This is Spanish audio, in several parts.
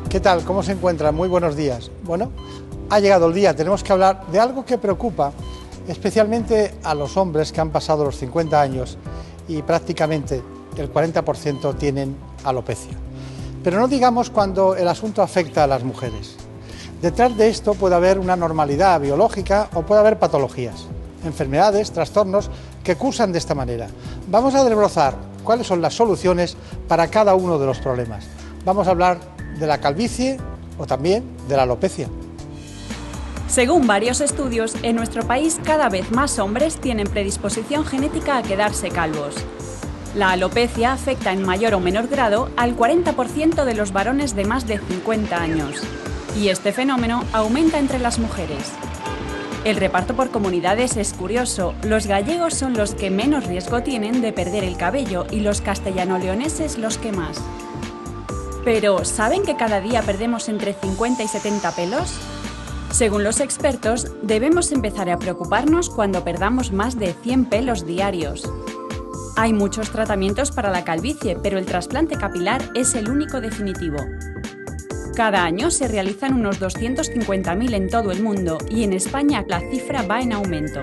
¿Qué tal? ¿Cómo se encuentra? Muy buenos días. Bueno, ha llegado el día, tenemos que hablar de algo que preocupa especialmente a los hombres que han pasado los 50 años y prácticamente el 40% tienen alopecia. Pero no digamos cuando el asunto afecta a las mujeres. Detrás de esto puede haber una normalidad biológica o puede haber patologías, enfermedades, trastornos que cursan de esta manera. Vamos a desbrozar cuáles son las soluciones para cada uno de los problemas. Vamos a hablar de la calvicie o también de la alopecia. Según varios estudios, en nuestro país cada vez más hombres tienen predisposición genética a quedarse calvos. La alopecia afecta en mayor o menor grado al 40% de los varones de más de 50 años. Y este fenómeno aumenta entre las mujeres. El reparto por comunidades es curioso. Los gallegos son los que menos riesgo tienen de perder el cabello y los castellano-leoneses los que más. Pero, ¿saben que cada día perdemos entre 50 y 70 pelos? Según los expertos, debemos empezar a preocuparnos cuando perdamos más de 100 pelos diarios. Hay muchos tratamientos para la calvicie, pero el trasplante capilar es el único definitivo. Cada año se realizan unos 250.000 en todo el mundo y en España la cifra va en aumento.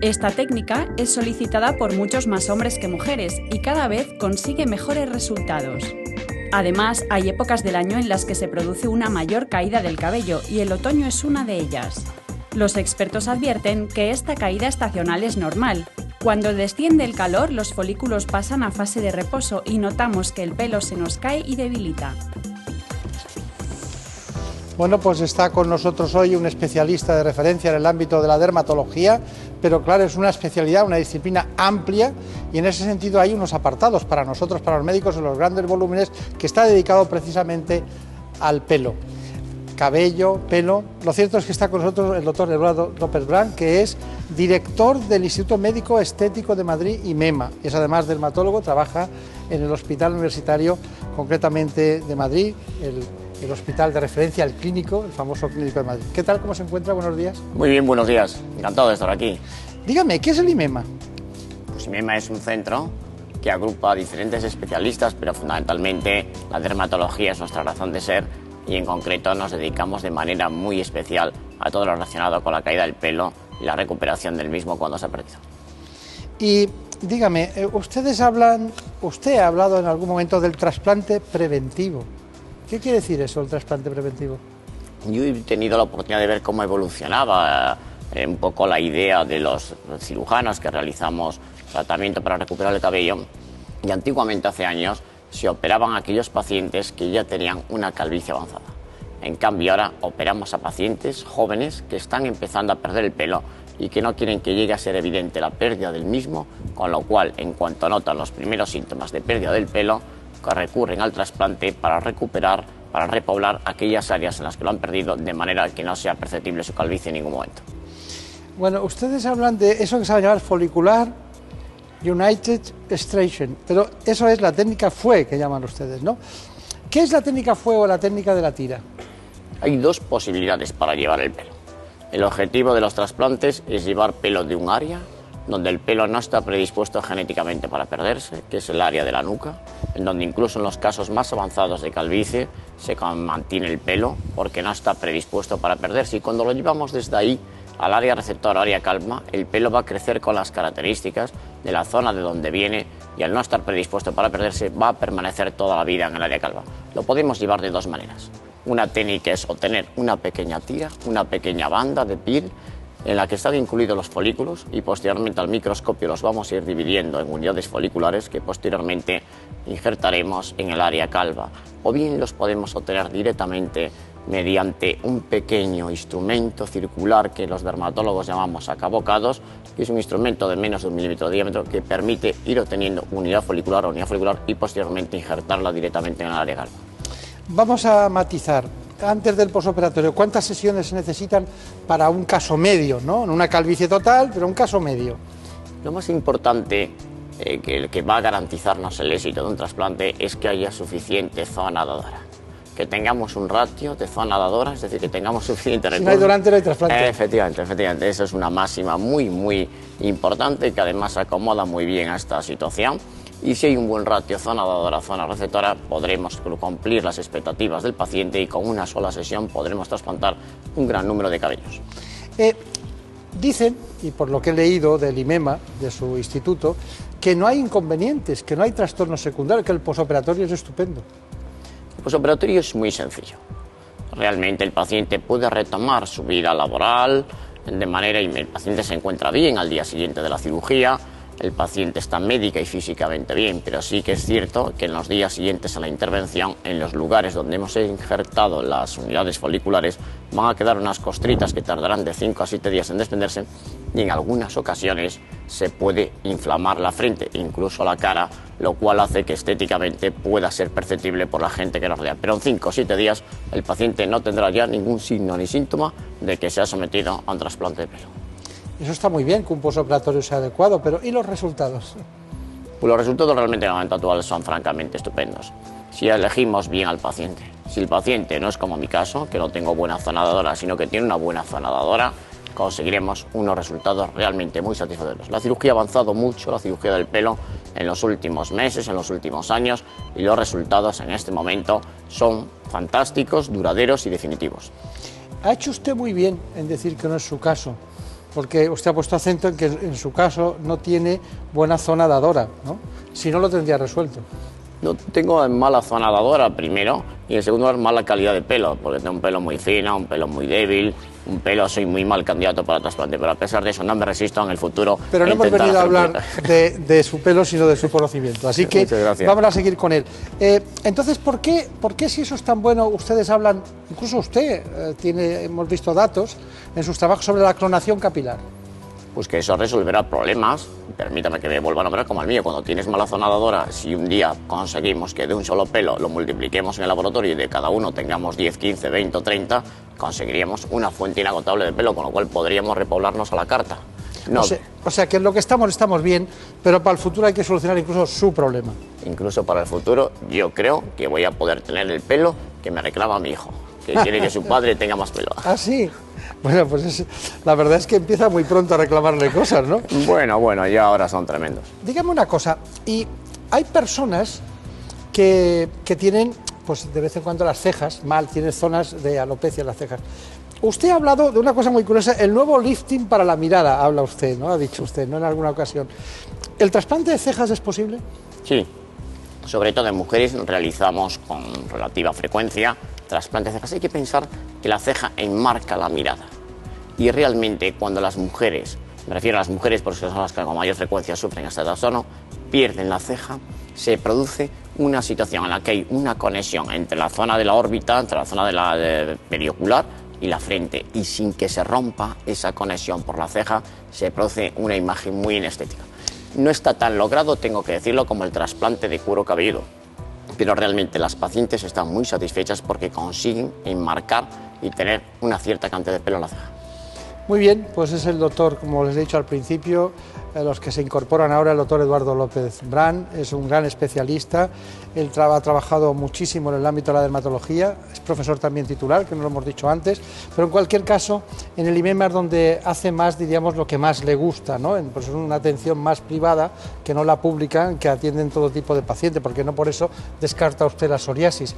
Esta técnica es solicitada por muchos más hombres que mujeres y cada vez consigue mejores resultados. Además, hay épocas del año en las que se produce una mayor caída del cabello y el otoño es una de ellas. Los expertos advierten que esta caída estacional es normal. Cuando desciende el calor, los folículos pasan a fase de reposo y notamos que el pelo se nos cae y debilita. Bueno, pues está con nosotros hoy un especialista de referencia en el ámbito de la dermatología, pero claro, es una especialidad, una disciplina amplia y en ese sentido hay unos apartados para nosotros, para los médicos, en los grandes volúmenes, que está dedicado precisamente al pelo. Cabello, pelo. Lo cierto es que está con nosotros el doctor Eduardo López Bran, que es director del Instituto Médico Estético de Madrid, IMEMA. Es además dermatólogo, trabaja en el Hospital Universitario, concretamente de Madrid, el hospital de referencia, el clínico, el famoso Clínico de Madrid. ¿Qué tal? ¿Cómo se encuentra? Buenos días. Muy bien, buenos días. Encantado de estar aquí. Dígame, ¿qué es el IMEMA? Pues IMEMA es un centro que agrupa a diferentes especialistas, pero fundamentalmente la dermatología es nuestra razón de ser y en concreto nos dedicamos de manera muy especial a todo lo relacionado con la caída del pelo y la recuperación del mismo cuando se ha perdido. Y dígame, usted ha hablado en algún momento del trasplante preventivo. ¿Qué quiere decir eso, el trasplante preventivo? Yo he tenido la oportunidad de ver cómo evolucionaba un poco la idea de los cirujanos que realizamos tratamiento para recuperar el cabello y antiguamente, hace años, se operaban a aquellos pacientes que ya tenían una calvicie avanzada. En cambio, ahora operamos a pacientes jóvenes que están empezando a perder el pelo y que no quieren que llegue a ser evidente la pérdida del mismo, con lo cual, en cuanto notan los primeros síntomas de pérdida del pelo, recurren al trasplante para recuperar, para repoblar aquellas áreas en las que lo han perdido de manera que no sea perceptible su calvicie en ningún momento. Bueno, ustedes hablan de eso que se va a llamar folicular United Extraction, pero eso es la técnica FUE que llaman ustedes, ¿no? ¿Qué es la técnica FUE o la técnica de la tira? Hay dos posibilidades para llevar el pelo. El objetivo de los trasplantes es llevar pelo de un área donde el pelo no está predispuesto genéticamente para perderse, que es el área de la nuca, en donde incluso en los casos más avanzados de calvicie se mantiene el pelo porque no está predispuesto para perderse, y cuando lo llevamos desde ahí al área receptora, área calva, el pelo va a crecer con las características de la zona de donde viene y al no estar predispuesto para perderse va a permanecer toda la vida en el área calva. Lo podemos llevar de dos maneras. Una técnica es obtener una pequeña tira, una pequeña banda de piel en la que están incluidos los folículos y posteriormente al microscopio los vamos a ir dividiendo en unidades foliculares que posteriormente injertaremos en el área calva, o bien los podemos obtener directamente mediante un pequeño instrumento circular que los dermatólogos llamamos sacabocados, que es un instrumento de menos de 1 milímetro de diámetro que permite ir obteniendo unidad folicular y posteriormente injertarla directamente en el área calva. Vamos a matizar. Antes del posoperatorio, ¿cuántas sesiones se necesitan para un caso medio, ¿no? No una calvicie total, pero un caso medio. Lo más importante que va a garantizarnos el éxito de un trasplante es que haya suficiente zona dadora. Que tengamos un ratio de zona dadora, es decir, que tengamos suficiente recursos. Si no hay donante, no hay trasplante. Efectivamente, eso es una máxima muy importante y que además acomoda muy bien a esta situación. Y si hay un buen ratio zona dadora, zona receptora, podremos cumplir las expectativas del paciente y con una sola sesión podremos trasplantar un gran número de cabellos. Dicen, y por lo que he leído del IMEMA, de su instituto, que no hay inconvenientes, que no hay trastornos secundarios, que el posoperatorio es estupendo. El posoperatorio es muy sencillo. Realmente el paciente puede retomar su vida laboral de manera y el paciente se encuentra bien al día siguiente de la cirugía. El paciente está médica y físicamente bien, pero sí que es cierto que en los días siguientes a la intervención, en los lugares donde hemos injertado las unidades foliculares, van a quedar unas costritas que tardarán de 5 a 7 días en desprenderse y en algunas ocasiones se puede inflamar la frente, incluso la cara, lo cual hace que estéticamente pueda ser perceptible por la gente que nos rodea. Pero en 5 o 7 días el paciente no tendrá ya ningún signo ni síntoma de que se ha sometido a un trasplante de pelo. Eso está muy bien, que un posoperatorio sea adecuado, pero ¿y los resultados? Pues los resultados realmente en el momento actual son francamente estupendos. Si elegimos bien al paciente. Si el paciente no es como mi caso, que no tengo buena zona dadora, sino que tiene una buena zona dadora, conseguiremos unos resultados realmente muy satisfactorios. La cirugía ha avanzado mucho, la cirugía del pelo, en los últimos meses, en los últimos años, y los resultados en este momento son fantásticos, duraderos y definitivos. Ha hecho usted muy bien en decir que no es su caso, porque usted ha puesto acento en que en su caso no tiene buena zona dadora, ¿no? Si no, lo tendría resuelto. No tengo mala zona dadora, primero, y en segundo lugar, mala calidad de pelo, porque tengo un pelo muy fino, un pelo muy débil, soy muy mal candidato para trasplante, pero a pesar de eso no me resisto en el futuro. Pero no hemos venido a hablar de su pelo, sino de su conocimiento, así que vamos a seguir con él. Entonces, ¿por qué si eso es tan bueno, ustedes hablan, incluso usted hemos visto datos en sus trabajos sobre la clonación capilar? Pues que eso resolverá problemas, permítame que me vuelva a nombrar como el mío, cuando tienes mala zona dadora, si un día conseguimos que de un solo pelo lo multipliquemos en el laboratorio y de cada uno tengamos 10, 15, 20 o 30, conseguiríamos una fuente inagotable de pelo, con lo cual podríamos repoblarnos a la carta. No. O sea que en lo que estamos bien, pero para el futuro hay que solucionar incluso su problema. Incluso para el futuro yo creo que voy a poder tener el pelo que me reclama mi hijo, que quiere que su padre tenga más pelo. ¿Ah, sí? Bueno, pues la verdad es que empieza muy pronto a reclamarle cosas, ¿no? Bueno, ya ahora son tremendos. Dígame una cosa, y hay personas que tienen, pues de vez en cuando las cejas mal, tienen zonas de alopecia en las cejas. Usted ha hablado de una cosa muy curiosa, el nuevo lifting para la mirada, habla usted, ¿no? Ha dicho usted, ¿no? En alguna ocasión. ¿El trasplante de cejas es posible? Sí, sobre todo en mujeres realizamos con relativa frecuencia trasplantes de cejas. Hay que pensar que la ceja enmarca la mirada y realmente cuando las mujeres, me refiero a las mujeres porque son las que con mayor frecuencia sufren este trastorno, pierden la ceja, se produce una situación en la que hay una conexión entre la zona de la órbita, entre la zona de la periocular y la frente, y sin que se rompa esa conexión por la ceja se produce una imagen muy inestética. No está tan logrado, tengo que decirlo, como el trasplante de cuero cabelludo, pero realmente las pacientes están muy satisfechas porque consiguen enmarcar y tener una cierta cantidad de pelo en la ceja. Muy bien, pues es el doctor, como les he dicho al principio, los que se incorporan ahora, el doctor Eduardo López Bran, es un gran especialista, él ha trabajado muchísimo en el ámbito de la dermatología, es profesor también titular, que no lo hemos dicho antes, pero en cualquier caso, en el IMEMA es donde hace más, diríamos, lo que más le gusta, ¿no? Pues es una atención más privada, que no la pública, que atienden todo tipo de pacientes, porque no por eso descarta usted la psoriasis.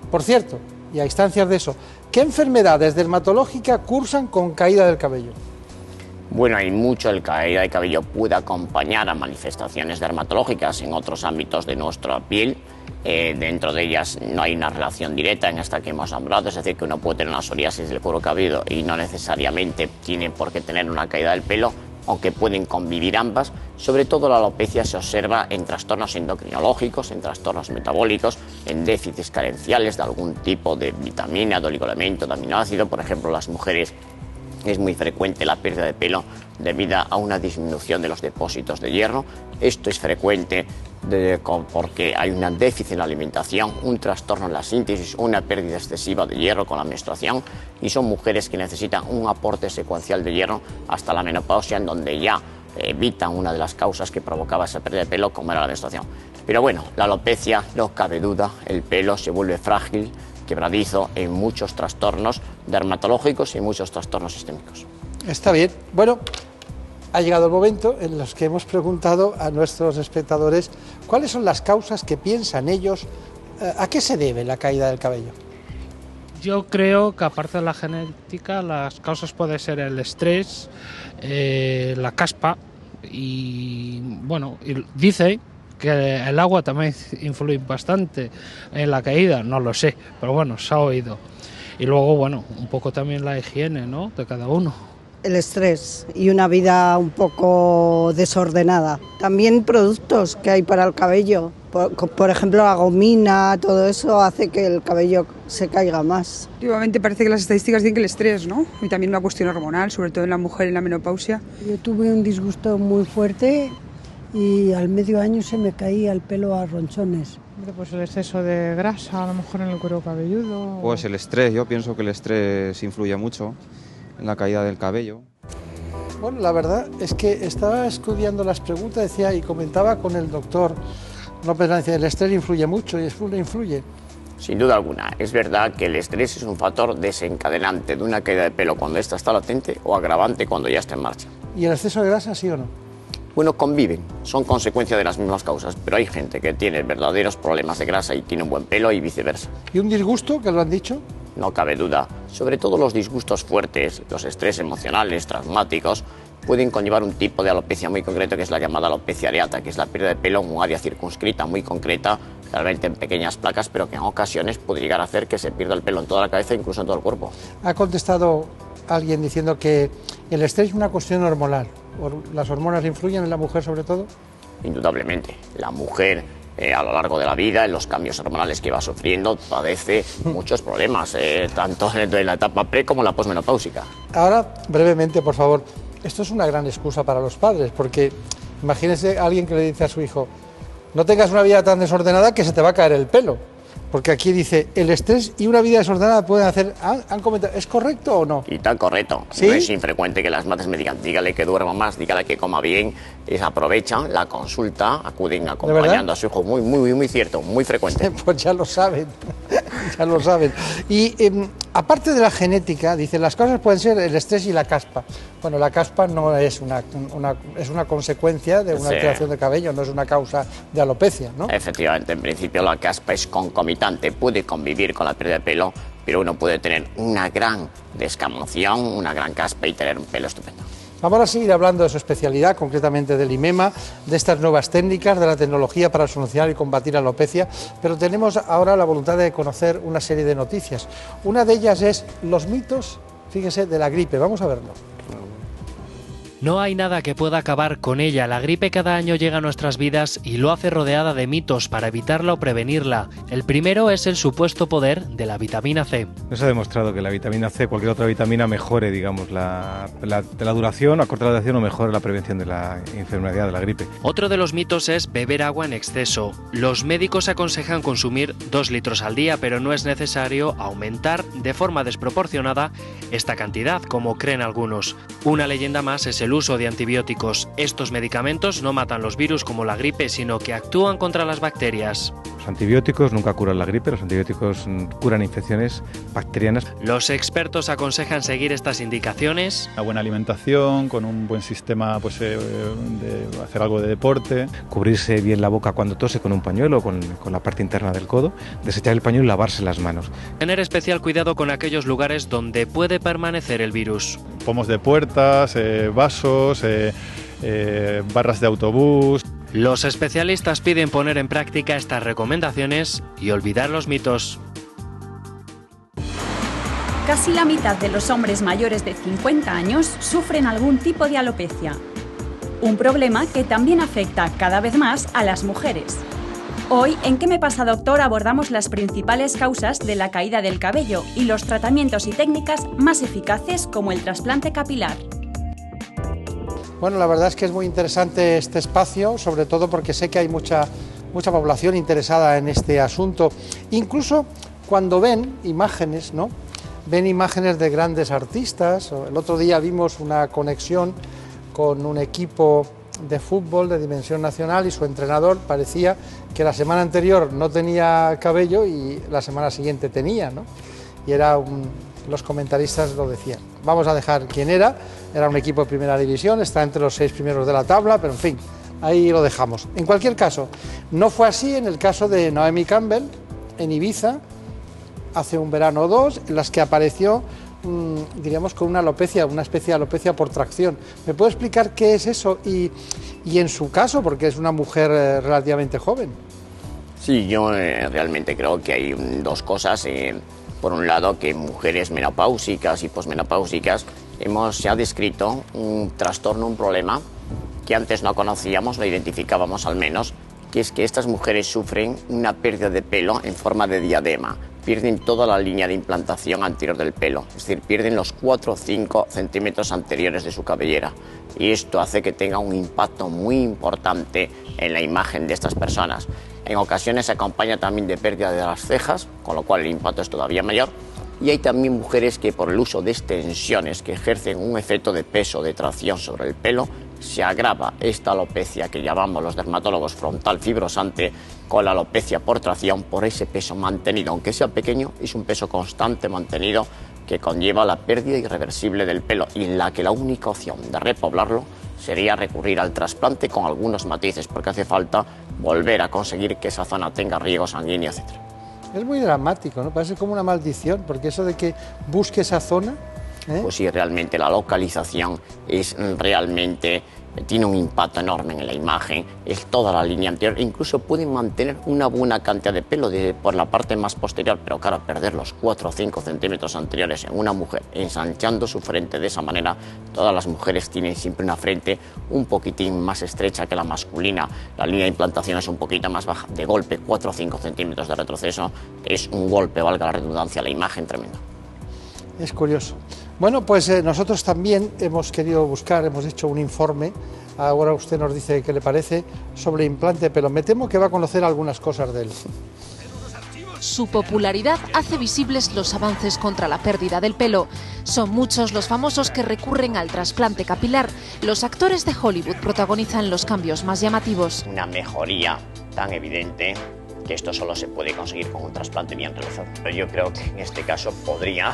Por cierto, y a instancias de eso, ¿qué enfermedades dermatológicas cursan con caída del cabello? Bueno, hay mucho, el caída de cabello puede acompañar a manifestaciones dermatológicas en otros ámbitos de nuestra piel. Dentro de ellas no hay una relación directa en esta que hemos hablado, es decir, que uno puede tener una psoriasis del cuero cabelludo y no necesariamente tiene por qué tener una caída del pelo, aunque pueden convivir ambas. Sobre todo la alopecia se observa en trastornos endocrinológicos, en trastornos metabólicos, en déficits carenciales de algún tipo de vitamina, de oligoelemento, de aminoácido. Por ejemplo, las mujeres es muy frecuente la pérdida de pelo debido a una disminución de los depósitos de hierro. Esto es frecuente porque hay un déficit en la alimentación, un trastorno en la síntesis, una pérdida excesiva de hierro con la menstruación, y son mujeres que necesitan un aporte secuencial de hierro hasta la menopausia, en donde ya evitan una de las causas que provocaba esa pérdida de pelo, como era la menstruación. Pero bueno, la alopecia, no cabe duda, el pelo se vuelve frágil, quebradizo en muchos trastornos dermatológicos y muchos trastornos sistémicos. Está bien. Bueno, ha llegado el momento en los que hemos preguntado a nuestros espectadores cuáles son las causas que piensan ellos, a qué se debe la caída del cabello. Yo creo que aparte de la genética, las causas pueden ser el estrés, la caspa y bueno, dice que el agua también influye bastante en la caída, no lo sé, pero bueno, se ha oído. Y luego, bueno, un poco también la higiene, ¿no?, de cada uno. El estrés y una vida un poco desordenada. También productos que hay para el cabello, por ejemplo la gomina, todo eso hace que el cabello se caiga más. Últimamente parece que las estadísticas dicen que el estrés, ¿no? Y también una cuestión hormonal, sobre todo en la mujer en la menopausia. Yo tuve un disgusto muy fuerte y al medio año se me caía el pelo a ronchones. Pues el exceso de grasa, a lo mejor en el cuero cabelludo. Pues el estrés, yo pienso que el estrés influye mucho en la caída del cabello. Bueno, la verdad es que estaba estudiando las preguntas, decía, y comentaba con el doctor López, decía, el estrés influye mucho y influye. Sin duda alguna, es verdad que el estrés es un factor desencadenante de una caída de pelo cuando ésta está latente o agravante cuando ya está en marcha. ¿Y el exceso de grasa, sí o no? Bueno, conviven, son consecuencia de las mismas causas, pero hay gente que tiene verdaderos problemas de grasa y tiene un buen pelo y viceversa. ¿Y un disgusto, que lo han dicho? No cabe duda, sobre todo los disgustos fuertes, los estrés emocionales, traumáticos, pueden conllevar un tipo de alopecia muy concreto que es la llamada alopecia areata, que es la pérdida de pelo en un área circunscrita muy concreta, realmente en pequeñas placas, pero que en ocasiones puede llegar a hacer que se pierda el pelo en toda la cabeza e incluso en todo el cuerpo. Ha contestado alguien diciendo que el estrés es una cuestión hormonal. ¿Las hormonas influyen en la mujer sobre todo? Indudablemente, la mujer a lo largo de la vida, en los cambios hormonales que va sufriendo, padece muchos problemas, tanto en la etapa pre como en la posmenopáusica. Ahora, brevemente, por favor, esto es una gran excusa para los padres, porque imagínese a alguien que le dice a su hijo, no tengas una vida tan desordenada que se te va a caer el pelo. Porque aquí dice, el estrés y una vida desordenada pueden hacer... ¿Han comentado? ¿Es correcto o no? Y tan correcto. ¿Sí? No es infrecuente que las madres me digan, dígale que duerma más, dígale que coma bien. Y aprovechan la consulta, acuden acompañando a su hijo. Muy cierto, muy frecuente. Pues ya lo saben, ya lo saben. Y aparte de la genética, dicen, las causas pueden ser el estrés y la caspa. Bueno, la caspa no es es una consecuencia de una alteración de cabello, no es una causa de alopecia, ¿no? Efectivamente, en principio la caspa es concomitante, puede convivir con la pérdida de pelo, pero uno puede tener una gran descamación, una gran caspa y tener un pelo estupendo. Vamos a seguir hablando de su especialidad, concretamente del IMEMA, de estas nuevas técnicas, de la tecnología para solucionar y combatir la alopecia, pero tenemos ahora la voluntad de conocer una serie de noticias. Una de ellas es los mitos, fíjese, de la gripe. Vamos a verlo. No hay nada que pueda acabar con ella. La gripe cada año llega a nuestras vidas y lo hace rodeada de mitos para evitarla o prevenirla. El primero es el supuesto poder de la vitamina C. No se ha demostrado que la vitamina C, cualquier otra vitamina, mejore, digamos, la duración, acorte la duración o mejore la prevención de la enfermedad de la gripe. Otro de los mitos es beber agua en exceso. Los médicos aconsejan consumir 2 litros al día, pero no es necesario aumentar de forma desproporcionada esta cantidad, como creen algunos. Una leyenda más es el uso de antibióticos. Estos medicamentos no matan los virus como la gripe, sino que actúan contra las bacterias. Los antibióticos nunca curan la gripe, los antibióticos curan infecciones bacterianas. Los expertos aconsejan seguir estas indicaciones. Una buena alimentación, con un buen sistema de hacer algo de deporte. Cubrirse bien la boca cuando tose con un pañuelo, con la parte interna del codo. Desechar el pañuelo y lavarse las manos. Tener especial cuidado con aquellos lugares donde puede permanecer el virus. Pomos de puertas, vasos, barras de autobús. Los especialistas piden poner en práctica estas recomendaciones y olvidar los mitos. Casi la mitad de los hombres mayores de 50 años sufren algún tipo de alopecia. Un problema que también afecta cada vez más a las mujeres. Hoy, en ¿Qué me pasa, doctor?, abordamos las principales causas de la caída del cabello y los tratamientos y técnicas más eficaces como el trasplante capilar. Bueno, la verdad es que es muy interesante este espacio, sobre todo porque sé que hay mucha población interesada en este asunto. Incluso cuando ven imágenes, ¿no? Ven imágenes de grandes artistas. El otro día vimos una conexión con un equipo de fútbol de dimensión nacional y su entrenador parecía que la semana anterior no tenía cabello y la semana siguiente tenía, ¿no? Y los comentaristas lo decían. Vamos a dejar quién era un equipo de primera división, está entre los 6 primeros de la tabla, pero en fin, ahí lo dejamos. En cualquier caso, no fue así en el caso de Naomi Campbell, en Ibiza, hace un verano o dos, en las que apareció, diríamos, con una alopecia, una especie de alopecia por tracción. ¿Me puede explicar qué es eso? Y en su caso, porque es una mujer relativamente joven. Sí, yo realmente creo que hay dos cosas. Por un lado, que mujeres menopáusicas y posmenopáusicas se ha descrito un trastorno, un problema que antes no conocíamos, lo identificábamos al menos, que es que estas mujeres sufren una pérdida de pelo en forma de diadema. Pierden toda la línea de implantación anterior del pelo, es decir, pierden los 4 o 5 centímetros anteriores de su cabellera. Y esto hace que tenga un impacto muy importante en la imagen de estas personas. En ocasiones se acompaña también de pérdida de las cejas, con lo cual el impacto es todavía mayor. Y hay también mujeres que por el uso de extensiones que ejercen un efecto de peso, de tracción sobre el pelo, se agrava esta alopecia que llamamos los dermatólogos frontal fibrosante con la alopecia por tracción por ese peso mantenido, aunque sea pequeño, es un peso constante mantenido que conlleva la pérdida irreversible del pelo y en la que la única opción de repoblarlo sería recurrir al trasplante con algunos matices, porque hace falta volver a conseguir que esa zona tenga riego sanguíneo, etc. Es muy dramático, ¿no? Parece como una maldición, porque eso de que busque esa zona... Pues sí, realmente la localización tiene un impacto enorme en la imagen, es toda la línea anterior, incluso pueden mantener una buena cantidad de pelo por la parte más posterior, pero claro, perder los 4 o 5 centímetros anteriores en una mujer, ensanchando su frente de esa manera. Todas las mujeres tienen siempre una frente un poquitín más estrecha que la masculina, la línea de implantación es un poquito más baja, de golpe 4 o 5 centímetros de retroceso, es un golpe, valga la redundancia, a la imagen tremenda. Es curioso. Bueno, pues nosotros también hemos querido buscar, hemos hecho un informe, ahora usted nos dice qué le parece, sobre implante de pelo. Me temo que va a conocer algunas cosas de él. Su popularidad hace visibles los avances contra la pérdida del pelo. Son muchos los famosos que recurren al trasplante capilar. Los actores de Hollywood protagonizan los cambios más llamativos. Una mejoría tan evidente que esto solo se puede conseguir con un trasplante bien realizado. Pero yo creo que en este caso podría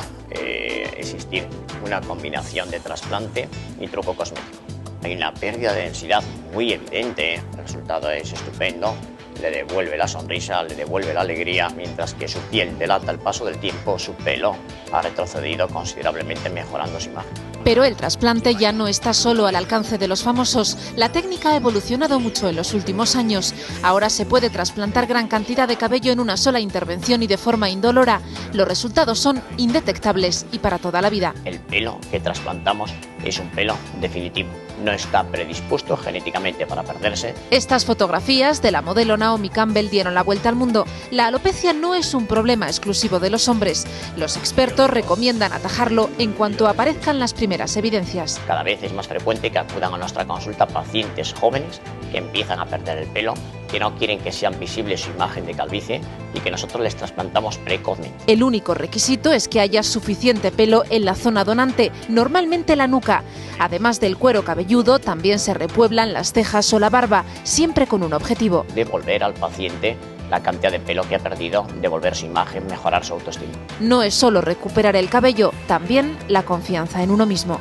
existir una combinación de trasplante y truco cosmético. Hay una pérdida de densidad muy evidente, el resultado es estupendo, le devuelve la sonrisa, le devuelve la alegría, mientras que su piel delata el paso del tiempo, su pelo ha retrocedido considerablemente mejorando su imagen. Pero el trasplante ya no está solo al alcance de los famosos. La técnica ha evolucionado mucho en los últimos años. Ahora se puede trasplantar gran cantidad de cabello en una sola intervención y de forma indolora. Los resultados son indetectables y para toda la vida. El pelo que trasplantamos es un pelo definitivo. No está predispuesto genéticamente para perderse. Estas fotografías de la modelo Naomi Campbell dieron la vuelta al mundo. La alopecia no es un problema exclusivo de los hombres. Los expertos recomiendan atajarlo en cuanto aparezcan las primeras evidencias. Cada vez es más frecuente que acudan a nuestra consulta pacientes jóvenes que empiezan a perder el pelo, que no quieren que sean visibles su imagen de calvicie y que nosotros les trasplantamos precozmente. El único requisito es que haya suficiente pelo en la zona donante, normalmente la nuca. Además del cuero cabelludo, también se repueblan las cejas o la barba, siempre con un objetivo: devolver al paciente la cantidad de pelo que ha perdido, devolver su imagen, mejorar su autoestima. No es solo recuperar el cabello, también la confianza en uno mismo.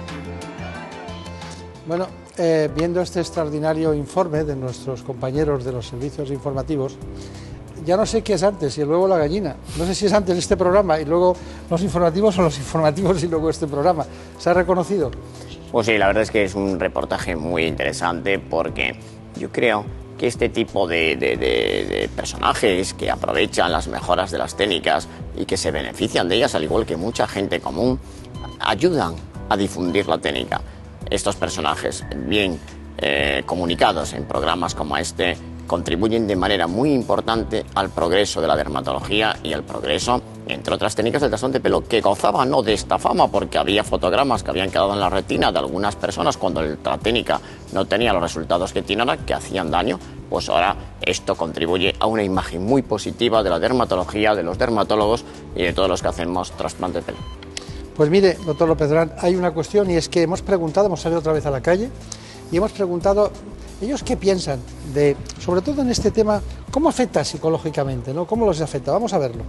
Bueno, viendo este extraordinario informe de nuestros compañeros de los servicios informativos, ya no sé qué es antes, si el huevo o la gallina. No sé si es antes este programa y luego los informativos o los informativos y luego este programa. ¿Se ha reconocido? Pues sí, la verdad es que es un reportaje muy interesante porque yo creo que este tipo de personajes que aprovechan las mejoras de las técnicas y que se benefician de ellas, al igual que mucha gente común, ayudan a difundir la técnica. Estos personajes bien comunicados en programas como este contribuyen de manera muy importante al progreso de la dermatología y al progreso, entre otras técnicas, del trasplante de pelo, que gozaba no de esta fama porque había fotogramas que habían quedado en la retina de algunas personas cuando la técnica no tenía los resultados que tiene ahora, que hacían daño. Pues ahora esto contribuye a una imagen muy positiva de la dermatología, de los dermatólogos y de todos los que hacemos trasplante de pelo. Pues mire, doctor López Durán, hay una cuestión y es que hemos preguntado, hemos salido otra vez a la calle y hemos preguntado ellos qué piensan de, sobre todo en este tema, cómo afecta psicológicamente, ¿no? ¿Cómo los afecta? Vamos a verlo.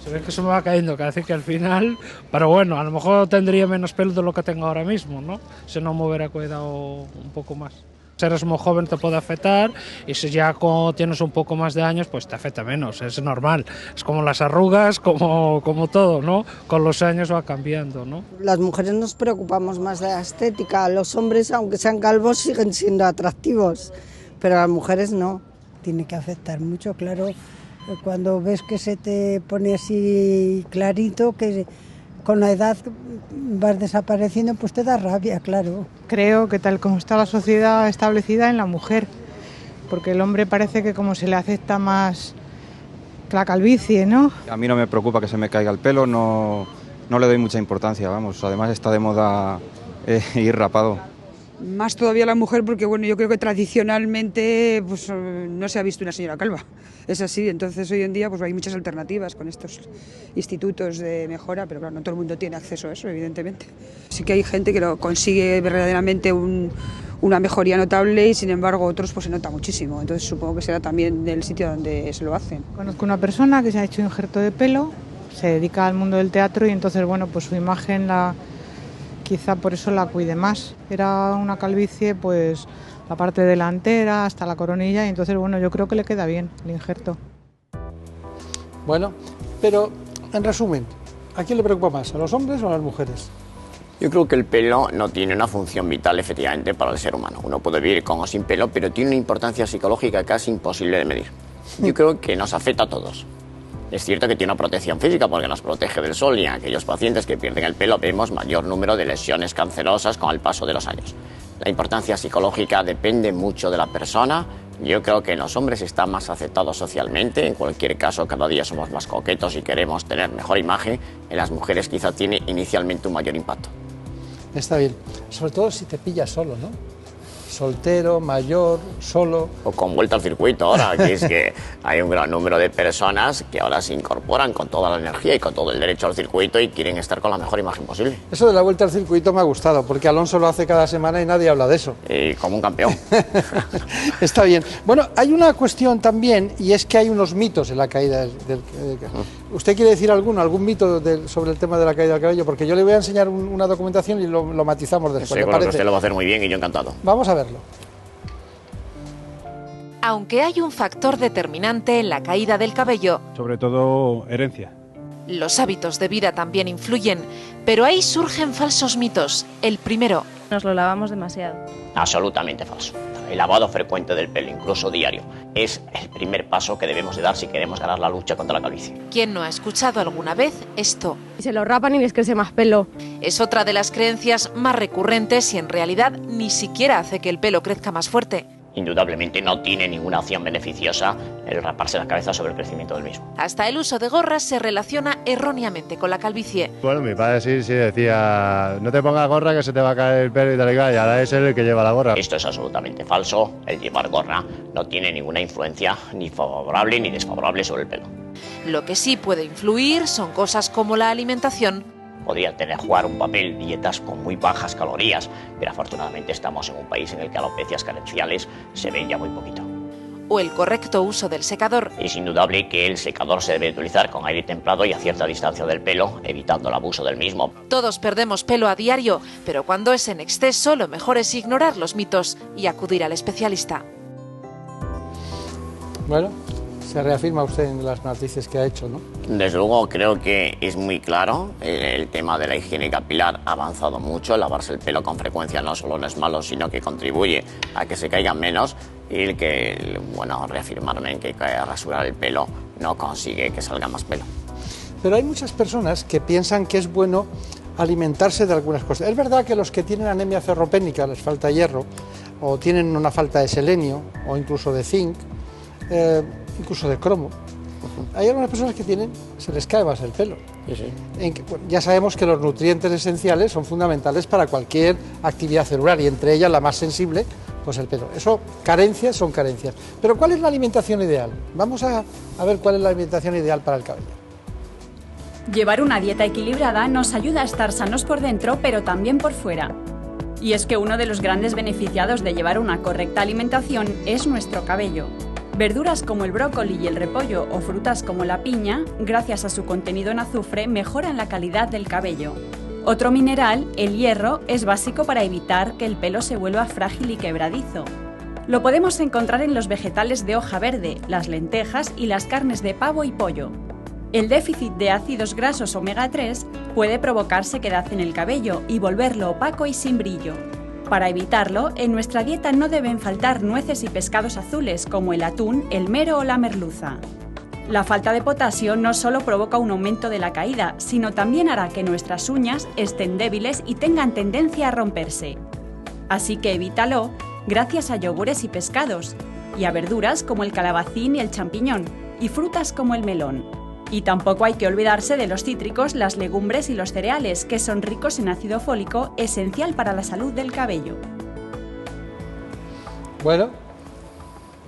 Se ve que se me va cayendo cada vez que al final, pero bueno, a lo mejor tendría menos pelo de lo que tengo ahora mismo, ¿no? Si no me hubiera cuidado un poco más. Si eres muy joven te puede afectar y si ya tienes un poco más de años pues te afecta menos, es normal. Es como las arrugas, como todo, ¿no? Con los años va cambiando, ¿no? Las mujeres nos preocupamos más de la estética, los hombres aunque sean calvos siguen siendo atractivos, pero las mujeres no. Tiene que afectar mucho, claro, cuando ves que se te pone así clarito, que con la edad vas desapareciendo, pues te da rabia, claro. Creo que tal como está la sociedad establecida en la mujer, porque el hombre parece que como se le acepta más la calvicie, ¿no? A mí no me preocupa que se me caiga el pelo, no le doy mucha importancia, vamos. Además está de moda ir rapado. Más todavía la mujer porque bueno, yo creo que tradicionalmente pues, no se ha visto una señora calva. Es así, entonces hoy en día pues, hay muchas alternativas con estos institutos de mejora, pero claro, no todo el mundo tiene acceso a eso, evidentemente. Sí que hay gente que lo consigue verdaderamente una mejoría notable y sin embargo otros pues se nota muchísimo, entonces supongo que será también del sitio donde se lo hacen. Conozco una persona que se ha hecho injerto de pelo, se dedica al mundo del teatro y entonces bueno, pues su imagen quizá por eso la cuide más. Era una calvicie, pues la parte delantera hasta la coronilla y entonces bueno, yo creo que le queda bien el injerto. Bueno, pero en resumen, ¿a quién le preocupa más? ¿A los hombres o a las mujeres? Yo creo que el pelo no tiene una función vital efectivamente para el ser humano. Uno puede vivir con o sin pelo, pero tiene una importancia psicológica casi imposible de medir. Yo creo que nos afecta a todos. Es cierto que tiene una protección física porque nos protege del sol y en aquellos pacientes que pierden el pelo vemos mayor número de lesiones cancerosas con el paso de los años. La importancia psicológica depende mucho de la persona. Yo creo que en los hombres está más aceptado socialmente. En cualquier caso, cada día somos más coquetos y queremos tener mejor imagen. En las mujeres quizá tiene inicialmente un mayor impacto. Está bien, sobre todo si te pillas solo, ¿no? Soltero, mayor, solo. O con vuelta al circuito ahora, que es que hay un gran número de personas que ahora se incorporan con toda la energía y con todo el derecho al circuito y quieren estar con la mejor imagen posible. Eso de la vuelta al circuito me ha gustado, porque Alonso lo hace cada semana y nadie habla de eso. Y como un campeón. Está bien. Bueno, hay una cuestión también, y es que hay unos mitos en la caída del ¿Usted quiere decir algún mito sobre el tema de la caída del cabello? Porque yo le voy a enseñar una documentación y lo matizamos después. Seguro que usted lo va a hacer muy bien y yo encantado. Vamos a verlo. Aunque hay un factor determinante en la caída del cabello, Sobre todo herencia. los hábitos de vida también influyen, pero ahí surgen falsos mitos. El primero: nos lo lavamos demasiado. Absolutamente falso. El lavado frecuente del pelo, incluso diario, es el primer paso que debemos de dar si queremos ganar la lucha contra la calvicie. ¿Quién no ha escuchado alguna vez esto? Y se lo rapan y les crece más pelo. Es otra de las creencias más recurrentes y en realidad ni siquiera hace que el pelo crezca más fuerte. Indudablemente no tiene ninguna acción beneficiosa el raparse la cabeza sobre el crecimiento del mismo. Hasta el uso de gorras se relaciona erróneamente con la calvicie. Bueno, mi padre sí decía, no te pongas gorra que se te va a caer el pelo y tal y cual, y ahora es él el que lleva la gorra. Esto es absolutamente falso. El llevar gorra no tiene ninguna influencia ni favorable ni desfavorable sobre el pelo. Lo que sí puede influir son cosas como la alimentación. Podría jugar un papel dietas con muy bajas calorías, pero afortunadamente estamos en un país en el que alopecias carenciales se ven ya muy poquito. O el correcto uso del secador. Es indudable que el secador se debe utilizar con aire templado y a cierta distancia del pelo, evitando el abuso del mismo. Todos perdemos pelo a diario, pero cuando es en exceso lo mejor es ignorar los mitos y acudir al especialista. Bueno, se reafirma usted en las noticias que ha hecho, ¿no? Desde luego creo que es muy claro, el tema de la higiene capilar ha avanzado mucho, lavarse el pelo con frecuencia no solo no es malo, sino que contribuye a que se caigan menos y reafirmarme en que rasurar el pelo no consigue que salga más pelo. Pero hay muchas personas que piensan que es bueno alimentarse de algunas cosas. Es verdad que los que tienen anemia ferropénica les falta hierro, o tienen una falta de selenio, o incluso de zinc, incluso de cromo. Hay algunas personas que se les cae más el pelo. Sí. Ya sabemos que los nutrientes esenciales son fundamentales para cualquier actividad celular y entre ellas la más sensible, pues el pelo. Eso, carencias son carencias. Pero ¿cuál es la alimentación ideal? Vamos a ver cuál es la alimentación ideal para el cabello. Llevar una dieta equilibrada nos ayuda a estar sanos por dentro, pero también por fuera. Y es que uno de los grandes beneficiados de llevar una correcta alimentación es nuestro cabello. Verduras como el brócoli y el repollo o frutas como la piña, gracias a su contenido en azufre, mejoran la calidad del cabello. Otro mineral, el hierro, es básico para evitar que el pelo se vuelva frágil y quebradizo. Lo podemos encontrar en los vegetales de hoja verde, las lentejas y las carnes de pavo y pollo. El déficit de ácidos grasos omega 3 puede provocar sequedad en el cabello y volverlo opaco y sin brillo. Para evitarlo, en nuestra dieta no deben faltar nueces y pescados azules como el atún, el mero o la merluza. La falta de potasio no solo provoca un aumento de la caída, sino también hará que nuestras uñas estén débiles y tengan tendencia a romperse. Así que evítalo gracias a yogures y pescados, y a verduras como el calabacín y el champiñón, y frutas como el melón. Y tampoco hay que olvidarse de los cítricos, las legumbres y los cereales, que son ricos en ácido fólico, esencial para la salud del cabello. Bueno,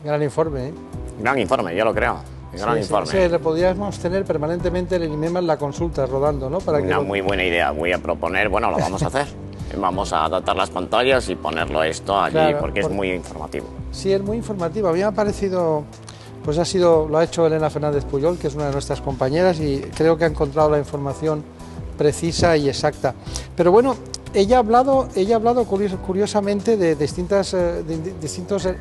gran informe, ¿eh? Gran informe, yo lo creo. Gran informe. Sí, le podríamos tener permanentemente el INEMA en la consulta rodando, ¿no? Para Una muy buena idea. Voy a proponer, bueno, lo vamos a hacer. Vamos a adaptar las pantallas y ponerlo esto allí, claro, porque es muy informativo. Sí, es muy informativo. A mí me ha parecido, pues lo ha hecho Elena Fernández Puyol, que es una de nuestras compañeras, y creo que ha encontrado la información precisa y exacta. Pero bueno, ella ha hablado curiosamente de distintos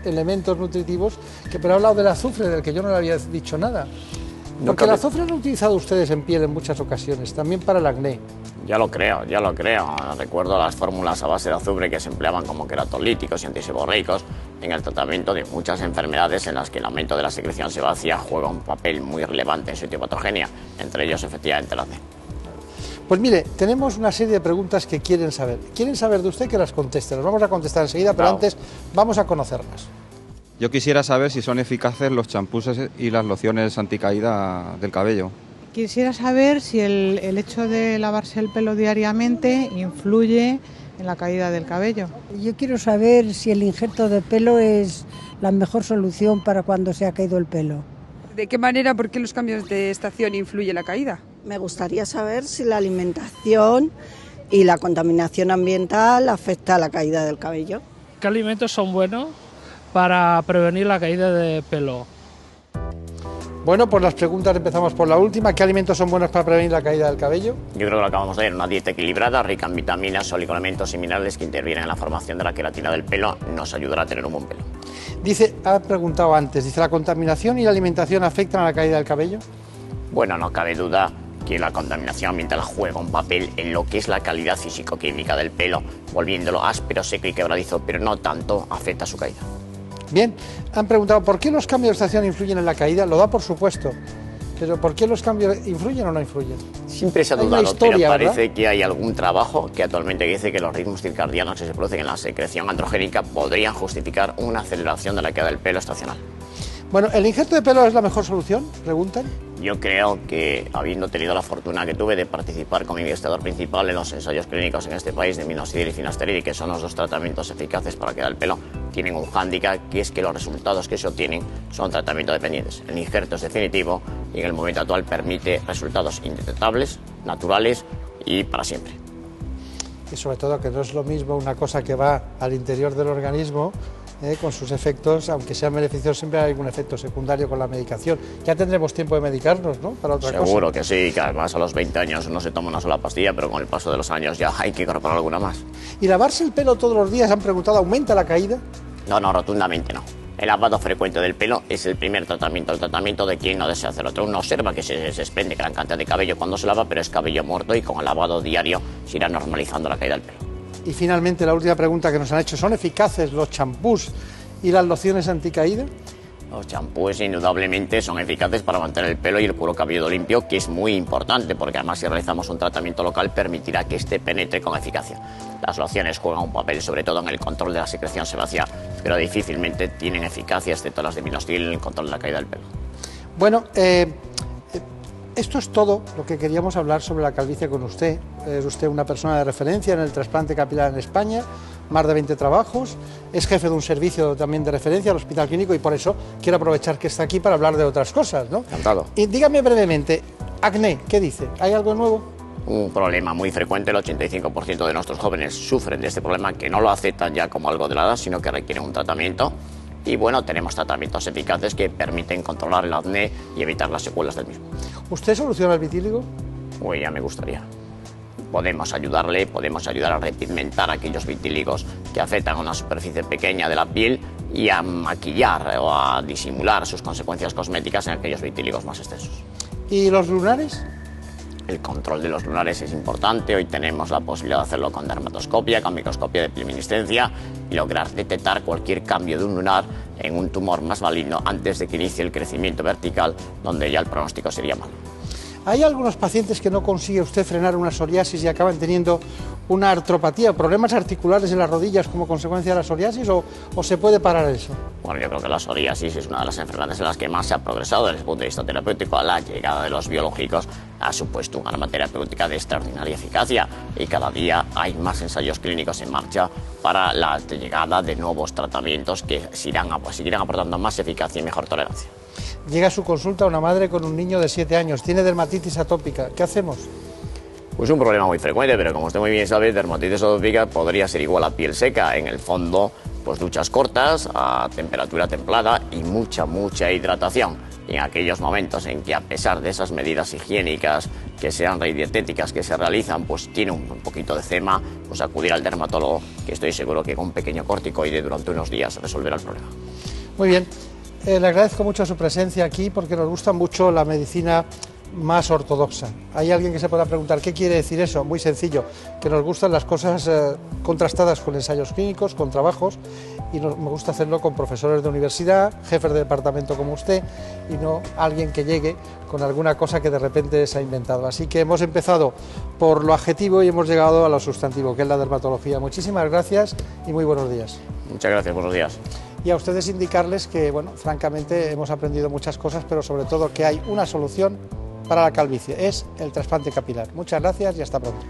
elementos nutritivos, pero ha hablado del azufre, del que yo no le había dicho nada. Porque el azufre lo han utilizado ustedes en piel en muchas ocasiones, también para el acné. Ya lo creo. Recuerdo las fórmulas a base de azufre que se empleaban como queratolíticos y antiseborreicos en el tratamiento de muchas enfermedades en las que el aumento de la secreción sebácea juega un papel muy relevante en su etiopatogenia, entre ellos efectivamente el acné. Pues mire, tenemos una serie de preguntas que quieren saber. Quieren saber de usted que las conteste. Las vamos a contestar enseguida, pero antes vamos a conocerlas. Yo quisiera saber si son eficaces los champús y las lociones anticaída del cabello. Quisiera saber si el hecho de lavarse el pelo diariamente influye en la caída del cabello. Yo quiero saber si el injerto de pelo es la mejor solución para cuando se ha caído el pelo. ¿De qué manera, por qué los cambios de estación influyen en la caída? Me gustaría saber si la alimentación y la contaminación ambiental afecta a la caída del cabello. ¿Qué alimentos son buenos para prevenir la caída de pelo? Bueno, pues las preguntas empezamos por la última. ¿Qué alimentos son buenos para prevenir la caída del cabello? Yo creo que lo acabamos de ver, una dieta equilibrada, rica en vitaminas, oligoelementos y minerales que intervienen en la formación de la queratina del pelo, nos ayudará a tener un buen pelo. Ha preguntado antes, ¿la contaminación y la alimentación afectan a la caída del cabello? Bueno, no cabe duda que la contaminación ambiental juega un papel en lo que es la calidad físico-química del pelo, volviéndolo áspero, seco y quebradizo, pero no tanto afecta a su caída. Bien, han preguntado ¿por qué los cambios de estación influyen en la caída? Lo da por supuesto, pero ¿por qué los cambios influyen o no influyen? Siempre se ha dudado, pero parece que hay algún trabajo que actualmente dice que los ritmos circadianos que se producen en la secreción androgénica podrían justificar una aceleración de la caída del pelo estacional. Bueno, ¿el injerto de pelo es la mejor solución? Preguntan. Yo creo que, habiendo tenido la fortuna que tuve de participar como investigador principal en los ensayos clínicos en este país de minoxidil y finasteride, que son los dos tratamientos eficaces para quedar el pelo, tienen un hándicap, que es que los resultados que se obtienen son tratamiento dependientes. El injerto es definitivo y en el momento actual permite resultados indetectables, naturales y para siempre. Y sobre todo que no es lo mismo una cosa que va al interior del organismo, con sus efectos, aunque sean beneficiosos, siempre hay algún efecto secundario con la medicación. Ya tendremos tiempo de medicarnos, ¿no? Para otra cosa. Seguro que sí, que además a los 20 años no se toma una sola pastilla, pero con el paso de los años ya hay que incorporar alguna más. ¿Y lavarse el pelo todos los días, han preguntado, aumenta la caída? No, rotundamente no. El lavado frecuente del pelo es el primer tratamiento, el tratamiento de quien no desea hacer otro. Uno observa que se desprende gran cantidad de cabello cuando se lava, pero es cabello muerto y con el lavado diario se irá normalizando la caída del pelo. Y finalmente la última pregunta que nos han hecho, ¿son eficaces los champús y las lociones anticaída? Los champús indudablemente son eficaces para mantener el pelo y el cuero cabelludo limpio, que es muy importante porque además si realizamos un tratamiento local permitirá que este penetre con eficacia. Las lociones juegan un papel sobre todo en el control de la secreción sebácea, pero difícilmente tienen eficacia, excepto las de minoxidil, en el control de la caída del pelo. Bueno, esto es todo lo que queríamos hablar sobre la calvicie con usted. Es usted una persona de referencia en el trasplante capilar en España, más de 20 trabajos, es jefe de un servicio también de referencia al Hospital Clínico y por eso quiero aprovechar que está aquí para hablar de otras cosas, ¿no? Encantado. Y dígame brevemente, acné, ¿qué dice? ¿Hay algo nuevo? un problema muy frecuente. El 85% de nuestros jóvenes sufren de este problema, que no lo aceptan ya como algo de la edad, sino que requieren un tratamiento. Y bueno, tenemos tratamientos eficaces que permiten controlar el acné y evitar las secuelas del mismo. ¿Usted soluciona el vitíligo? Uy, ya me gustaría. Podemos ayudarle, podemos ayudar a repigmentar aquellos vitíligos que afectan a una superficie pequeña de la piel y a maquillar o a disimular sus consecuencias cosméticas en aquellos vitíligos más extensos. ¿Y los lunares? El control de los lunares es importante. Hoy tenemos la posibilidad de hacerlo con dermatoscopia, con microscopia de bioluminiscencia y lograr detectar cualquier cambio de un lunar en un tumor más maligno antes de que inicie el crecimiento vertical, donde ya el pronóstico sería malo. ¿Hay algunos pacientes que no consigue usted frenar una psoriasis y acaban teniendo una artropatía, problemas articulares en las rodillas como consecuencia de la psoriasis, o se puede parar eso? Bueno, yo creo que la psoriasis es una de las enfermedades en las que más se ha progresado desde el punto de vista terapéutico. La llegada de los biológicos ha supuesto un arma terapéutica de extraordinaria eficacia y cada día hay más ensayos clínicos en marcha para la llegada de nuevos tratamientos que seguirán aportando más eficacia y mejor tolerancia. Llega a su consulta una madre con un niño de 7 años, tiene dermatitis atópica, ¿qué hacemos? Pues un problema muy frecuente, pero como usted muy bien sabe, dermatitis atópica podría ser igual a piel seca. En el fondo, pues duchas cortas, a temperatura templada y mucha hidratación. Y en aquellos momentos en que, a pesar de esas medidas higiénicas que sean dietéticas que se realizan, pues tiene un poquito de eczema, pues acudir al dermatólogo, que estoy seguro que con un pequeño corticoide durante unos días resolverá el problema. Muy bien. Le agradezco mucho su presencia aquí porque nos gusta mucho la medicina más ortodoxa. Hay alguien que se pueda preguntar qué quiere decir eso. Muy sencillo, que nos gustan las cosas contrastadas con ensayos clínicos, con trabajos, y me gusta hacerlo con profesores de universidad, jefes de departamento como usted, y no alguien que llegue con alguna cosa que de repente se ha inventado. Así que hemos empezado por lo adjetivo y hemos llegado a lo sustantivo, que es la dermatología. Muchísimas gracias y muy buenos días. Muchas gracias, buenos días. Y a ustedes indicarles que, bueno, francamente hemos aprendido muchas cosas, pero sobre todo que hay una solución para la calvicie, es el trasplante capilar. Muchas gracias y hasta pronto.